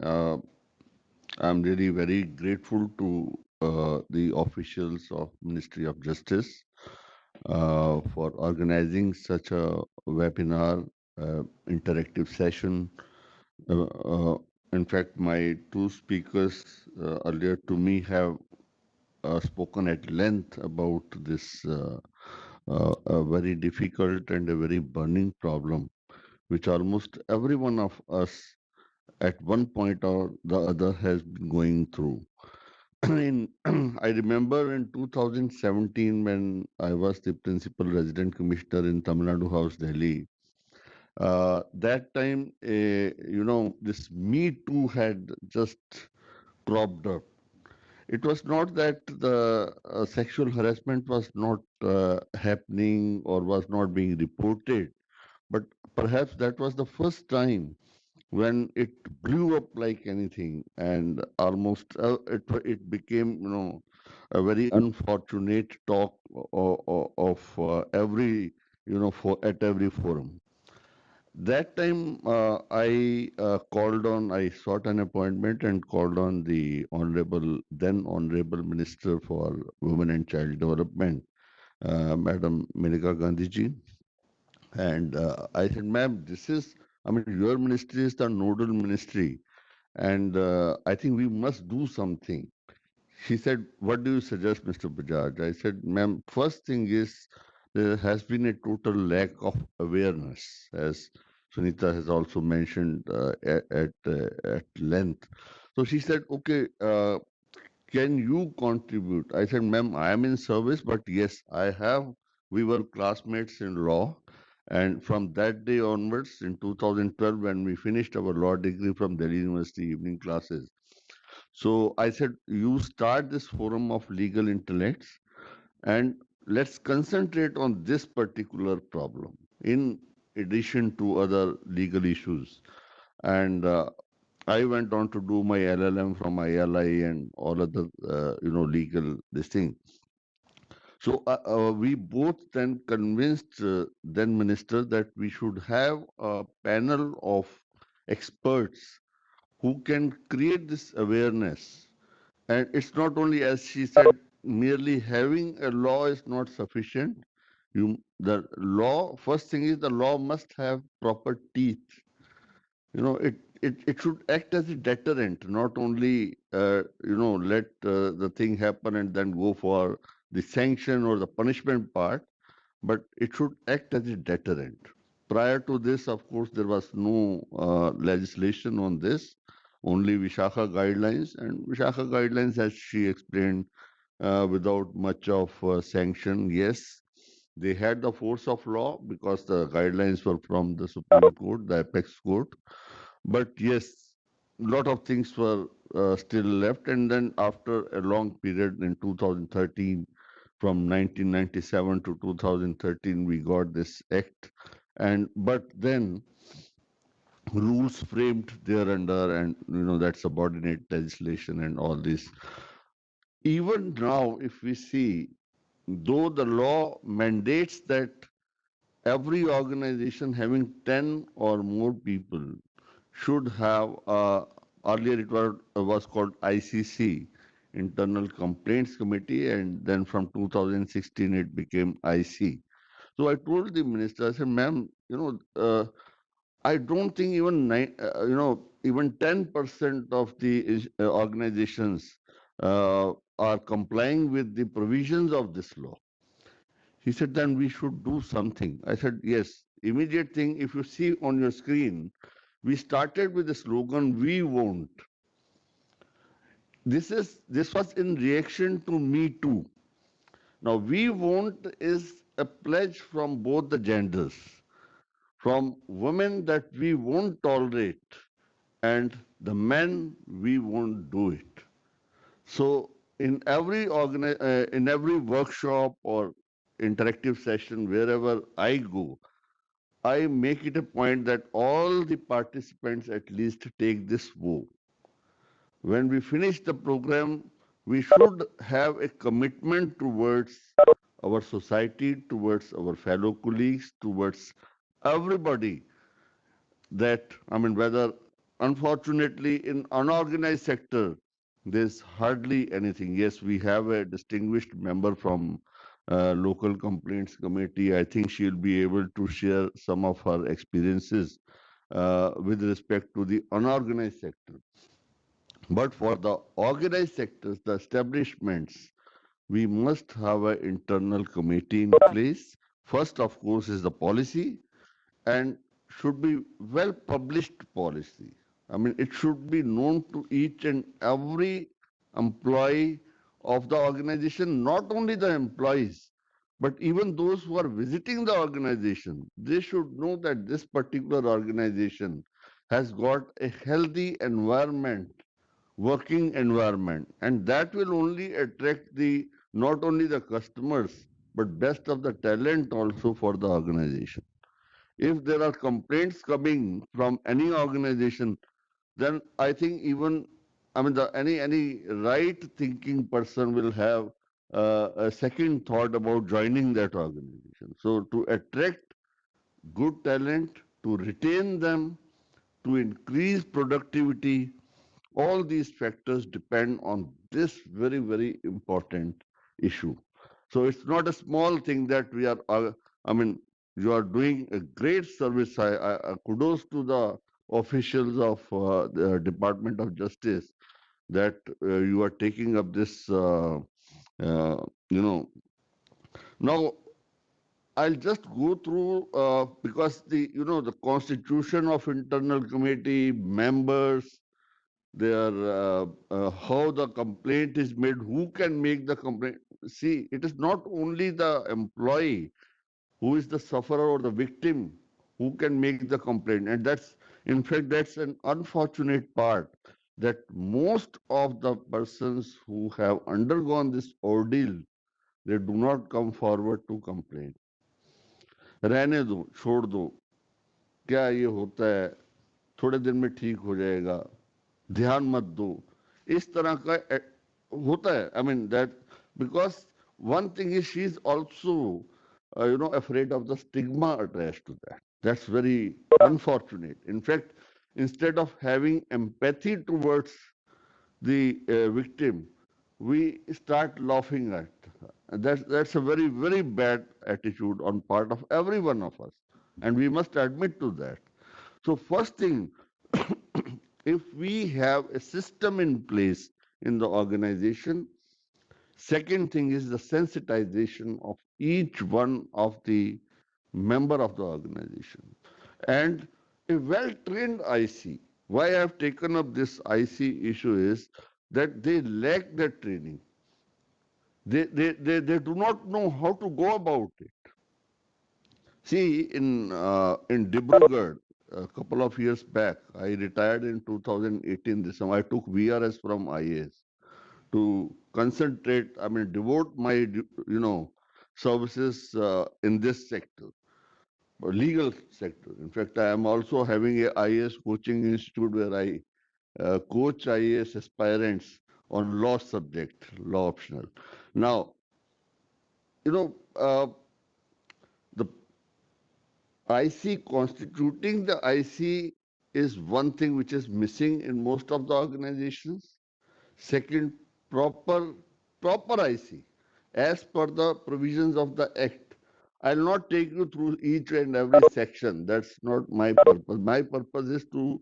Uh, I'm really very grateful to the officials of Ministry of Justice for organizing such a webinar, interactive session. Uh, uh, in fact, my two speakers earlier to me have spoken at length about this a very difficult and a very burning problem, which almost every one of us at one point or the other has been going through. in, I remember in 2017 when I was the principal resident commissioner in Tamil Nadu House, Delhi. That time, this Me Too had just cropped up. It was not that the sexual harassment was not happening or was not being reported, but perhaps that was the first time when it blew up like anything, and almost it became, a very unfortunate talk of every, for at every forum. That time, I sought an appointment and called on the then Honorable Minister for Women and Child Development, Madam Maneka Gandhi ji. And I said, ma'am, your ministry is the nodal ministry, and I think we must do something. She said, what do you suggest, Mr. Bajaj? I said, ma'am, first thing is there has been a total lack of awareness, as Sunita has also mentioned at length. So she said, okay, can you contribute? I said, ma'am, I am in service, but yes, we were classmates in law. And from that day onwards, in 2012, when we finished our law degree from Delhi University evening classes, so I said, you start this forum of legal intellects and let's concentrate on this particular problem in addition to other legal issues. And I went on to do my LLM from ILI and all other, legal this thing. So we both then convinced then minister that we should have a panel of experts who can create this awareness. And it's not only, as she said, merely having a law is not sufficient. The law, first thing is the law must have proper teeth. It should act as a deterrent, not only, let the thing happen and then go for the sanction or the punishment part, but it should act as a deterrent. Prior to this, of course, there was no legislation on this, only Vishakha guidelines. And Vishakha guidelines, as she explained, without much of sanction, yes, they had the force of law because the guidelines were from the Supreme Court, the apex court. But yes, a lot of things were still left. And then after a long period in 2013, from 1997 to 2013, we got this act. And but then rules framed thereunder, and that subordinate legislation and all this. Even now, if we see, though the law mandates that every organization having 10 or more people should have, earlier it was called ICC, Internal Complaints Committee, and then from 2016 it became IC. So I told the minister, I said, ma'am, I don't think even 10% of the organizations are complying with the provisions of this law. He said, then we should do something. I said, yes, immediate thing. If you see on your screen, we started with the slogan, we won't. This was in reaction to Me Too. Now, we won't is a pledge from both the genders, from women that we won't tolerate, and the men we won't do it. So in every workshop or interactive session, wherever I go, I make it a point that all the participants at least take this vow. When we finish the program, we should have a commitment towards our society, towards our fellow colleagues, towards everybody, that, I mean, whether unfortunately, in unorganized sector, there's hardly anything. Yes, we have a distinguished member from local complaints committee. I think she'll be able to share some of her experiences with respect to the unorganized sector. But for the organized sectors, the establishments, we must have an internal committee in place. First, of course, is the policy, and should be well published policy. I mean, it should be known to each and every employee of the organization, not only the employees, but even those who are visiting the organization. They should know that this particular organization has got a healthy environment, working environment, and that will only attract the not only the customers but best of the talent also for the organization. If there are complaints coming from any organization, then I think even I mean the any right thinking person will have a second thought about joining that organization. So to attract good talent, to retain them, to increase productivity, all these factors depend on this very, very important issue. So it's not a small thing that we are, I mean, you are doing a great service. Kudos to the officials of the Department of Justice that you are taking up this, you know. Now, I'll just go through because the constitution of internal committee members, their how the complaint is made, who can make the complaint. See, it is not only the employee who is the sufferer or the victim who can make the complaint, and that's in fact that's an unfortunate part that most of the persons who have undergone this ordeal, they do not come forward to complain. रहने दो, छोड़ दो, क्या ये होता है, थोड़े दिन में ठीक हो जाएगा, ध्यान मत दो, इस तरह का होता है. I mean that because one thing is she is also afraid of the stigma attached to that. That's very unfortunate. In fact, instead of having empathy towards the victim, we start laughing at her. And that's a very, very bad attitude on part of every one of us, and we must admit to that. So first thing, if we have a system in place in the organization, second thing is the sensitization of each one of the member of the organization. And a well-trained IC, why I have taken up this IC issue is that they lack the training. They do not know how to go about it. See, in Dibrugarh, a couple of years back, I retired in 2018. This time I took VRS from IAS to concentrate. I mean, devote my services in this sector, legal sector. In fact, I am also having a IAS coaching institute where I coach IAS aspirants on law subject, law optional. Now, the IC, constituting the IC is one thing which is missing in most of the organizations. Second, proper proper IC as per the provisions of the Act. I'll not take you through each and every section. That's not my purpose. My purpose is to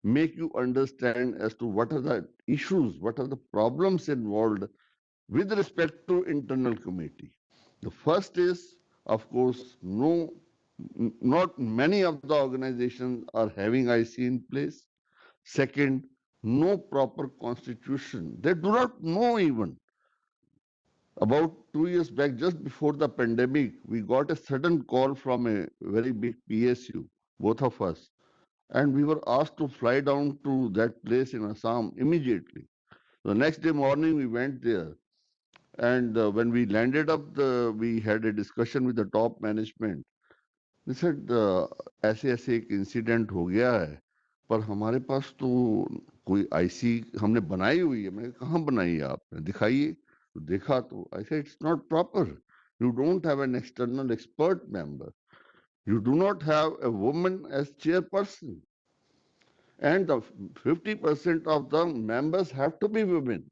make you understand as to what are the issues, what are the problems involved with respect to internal committee. The first is, of course, not many of the organizations are having IC in place. Second, no proper constitution. They do not know even. About 2 years back, just before the pandemic, we got a sudden call from a very big PSU, both of us, and we were asked to fly down to that place in Assam immediately. The next day morning, we went there. And when we landed up, we had a discussion with the top management. They said, ऐसे ऐसे एक incident हो गया है, पर हमारे पास तो कोई आईसी हमने बनाई हुई है. मैंने कहा, कहाँ बनाई है आपने, दिखाइए. तो देखा तो I said, it's not proper. You don't have an external expert member. You do not have a woman as chairperson. and the 50% of the members have to be women.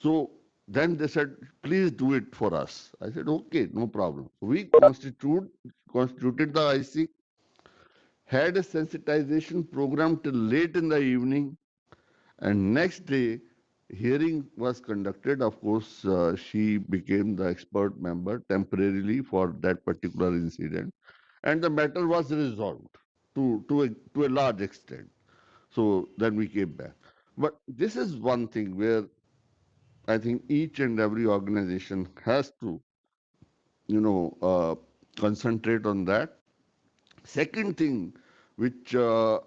So then they said, please do it for us. I said, okay, no problem. We constituted the IC, had a sensitization program till late in the evening, and next day, hearing was conducted. Of course, she became the expert member temporarily for that particular incident, and the matter was resolved to a large extent. So then we came back. But this is one thing where I think each and every organization has to, you know, concentrate on that. Second thing, which I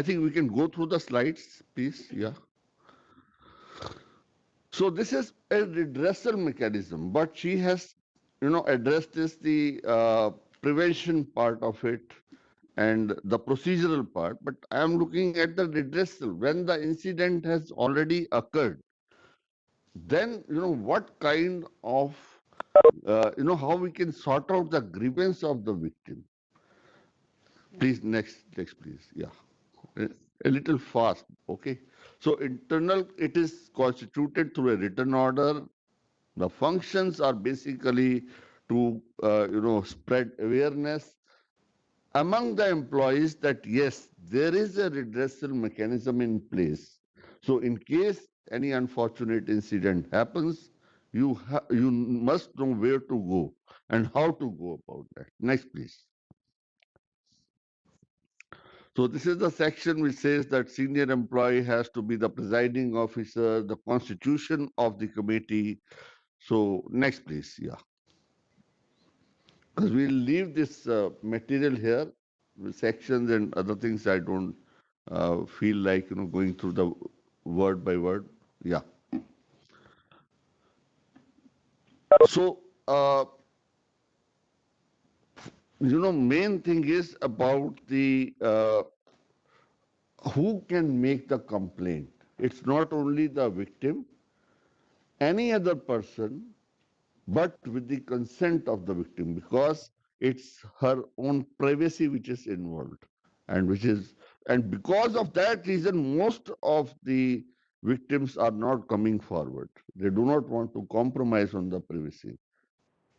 think we can go through the slides, please. Yeah. So this is a redressal mechanism, but she has, addressed this the prevention part of it and the procedural part. But I am looking at the redressal when the incident has already occurred. Then what kind of how we can sort out the grievance of the victim. Please next please. Yeah. a a little fast. Okay. So internal, it is constituted through a written order. The functions are basically to spread awareness among the employees that yes, there is a redressal mechanism in place. So in case any unfortunate incident happens, you must know where to go and how to go about that. Next, please. So this is the section which says that senior employee has to be the presiding officer, the constitution of the committee. So next, please. Yeah. Because we'll leave this material here, with sections and other things. I don't feel like going through the word by word. Yeah. So main thing is about the who can make the complaint. It's not only the victim, any other person, but with the consent of the victim, because it's her own privacy which is involved, and because of that reason, most of the victims are not coming forward. They do not want to compromise on the privacy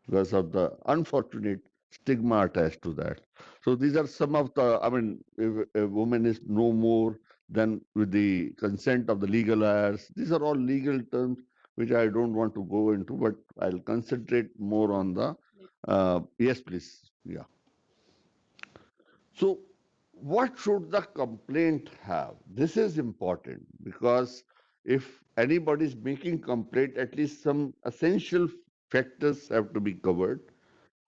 because of the unfortunate stigma attached to that. So these are some of the, I mean, if a woman is no more than with the consent of the legal heirs, these are all legal terms which I don't want to go into, but I'll concentrate more on the, yes, please. Yeah. So what should the complaint have? This is important because if anybody is making complaint, at least some essential factors have to be covered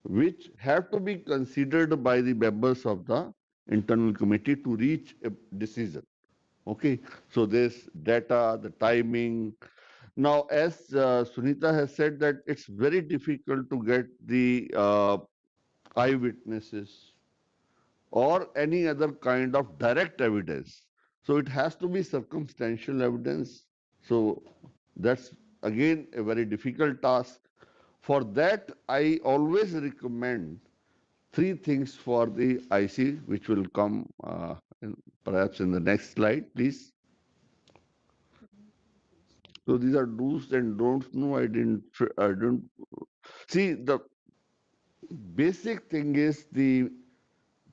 which have to be considered by the members of the internal committee to reach a decision. Okay, so there's data, the timing. Now, as Sunita has said, that it's very difficult to get the eyewitnesses or any other kind of direct evidence. So it has to be circumstantial evidence. So that's again a very difficult task. For that, I always recommend three things for the IC, which will come perhaps in the next slide, please. So these are do's and don'ts. No, I didn't see. The basic thing is the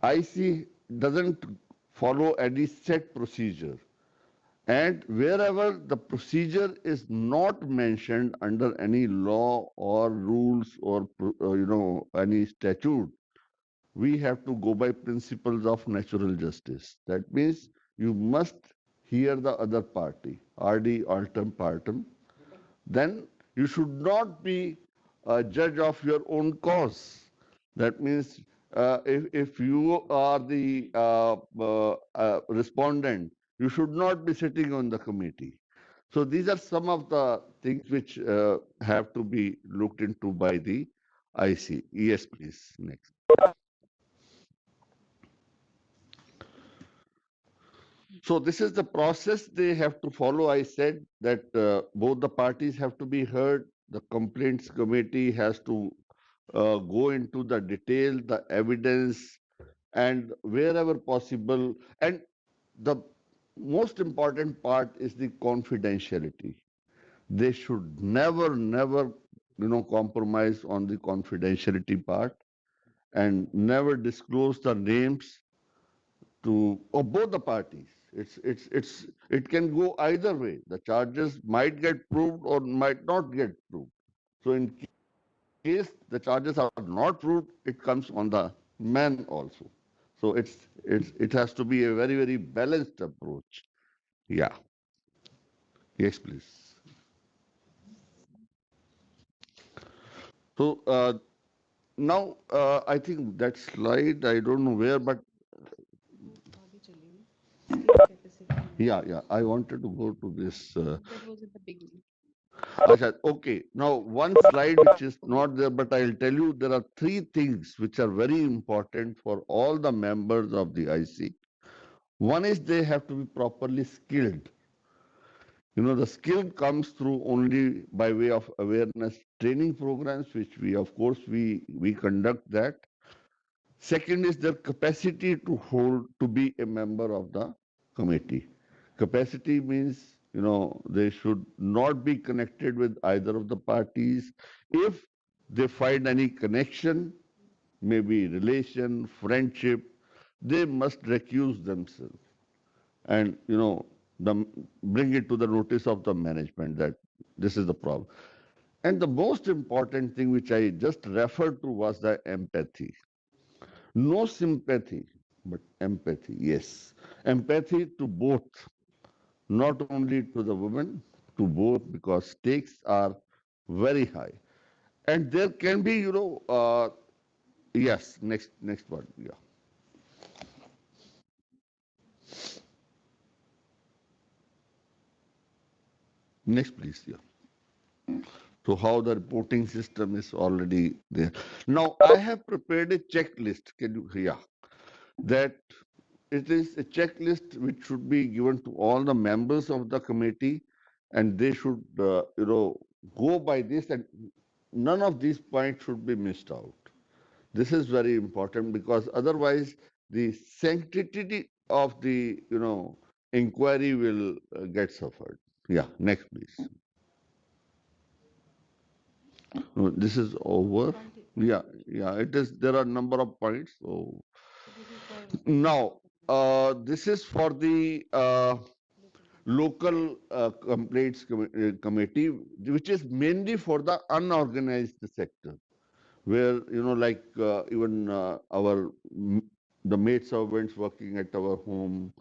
IC doesn't follow any set procedure. And wherever the procedure is not mentioned under any law or rules or any statute, we have to go by principles of natural justice. That means you must hear the other party, RD altem partem. Then you should not be a judge of your own cause. That means if you are the respondent, you should not be sitting on the committee. So these are some of the things which have to be looked into by the IC. Yes, please. Next. So this is the process they have to follow. I said that both the parties have to be heard. The complaints committee has to go into the detail, the evidence, and wherever possible. And the most important part is the confidentiality. They should never, never, compromise on the confidentiality part and never disclose the names to of both the parties. It can go either way. The charges might get proved or might not get proved. So in case the charges are not proved, it comes on the man also. So it has to be a very, very balanced approach. Yeah. Yes, please. So now I think that slide, I don't know where, but आगे चलिए skill capacity yeah, yeah. I wanted to go to this. that was at the beginning. Asha, okay, now one slide which is not there, but I'll tell you there are three things which are very important for all the members of the IC. One is they have to be properly skilled. The skill comes through only by way of awareness training programs, which of course, we conduct that. Second is their capacity to be a member of the committee. Capacity means, they should not be connected with either of the parties. If they find any connection, maybe relation, friendship, they must recuse themselves and, bring it to the notice of the management that this is the problem. And the most important thing which I just referred to was the empathy. No sympathy, but empathy, yes. Empathy to both, not only to the women, to both, because stakes are very high. And there can be, yes, next one, yeah. Next, please, yeah. So how the reporting system is already there. Now, I have prepared a checklist. Can you, yeah, that it is a checklist which should be given to all the members of the committee, and they should, go by this, and none of these points should be missed out. This is very important because otherwise the sanctity of the, inquiry will get suffered. Yeah, next, please. This is over. Can't it? Yeah, yeah, it is. There are number of points. So So this is for now, this is for the local complaints. local complaints committee, which is mainly for the unorganized sector, where, like even our the maid servants working at our home,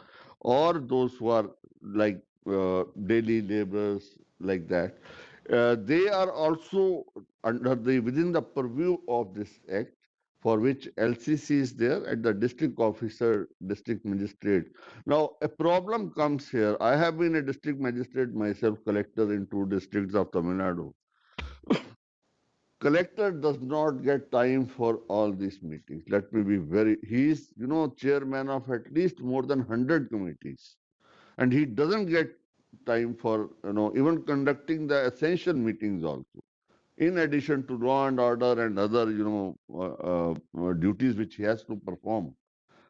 or those who are like daily laborers like that, they are also under the within the purview of this act, for which LCC is there at the district officer, district magistrate. Now, a problem comes here. I have been a district magistrate myself, collector in two districts of Tamil Nadu. Collector does not get time for all these meetings. Let me be very, he is, chairman of at least more than 100 committees. And he doesn't get time for, even conducting the essential meetings also. In addition to law and order and other, duties which he has to perform.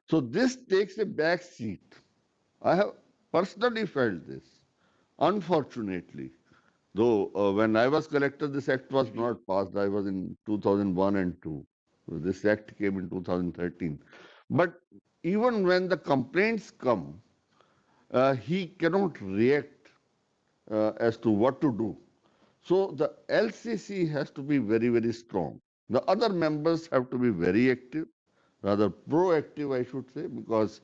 So this takes a back seat. I have personally felt this, unfortunately. Though when I was collector, this act was not passed. I was in 2001 and 2. So this act came in 2013. But even when the complaints come, he cannot react as to what to do. So the LCC has to be very, very strong. The other members have to be very active, rather proactive, I should say, because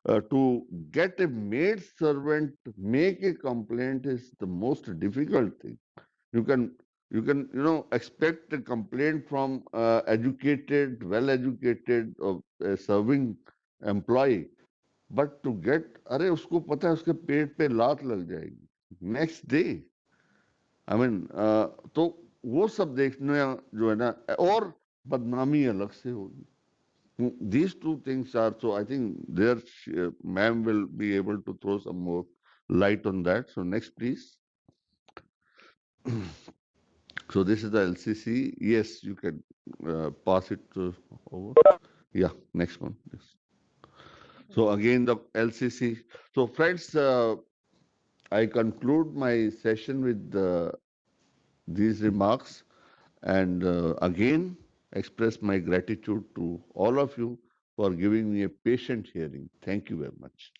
to get a maid servant to make a complaint is the most difficult thing. You can expect a complaint from educated, well-educated, serving employee, but to get, अरे उसको पता है उसके पेट पे लात लग जाएगी next day. I mean, तो वो सब देखने जो है ना, और बदनामी अलग से होगी. These two things are, so I think there ma'am will be able to throw some more light on that. So next, please. So this is the LCC. Yes, you can pass it over. Yeah, next one, please. So Right. again, the LCC. So friends, I conclude my session with these remarks, and again express my gratitude to all of you for giving me a patient hearing. Thank you very much.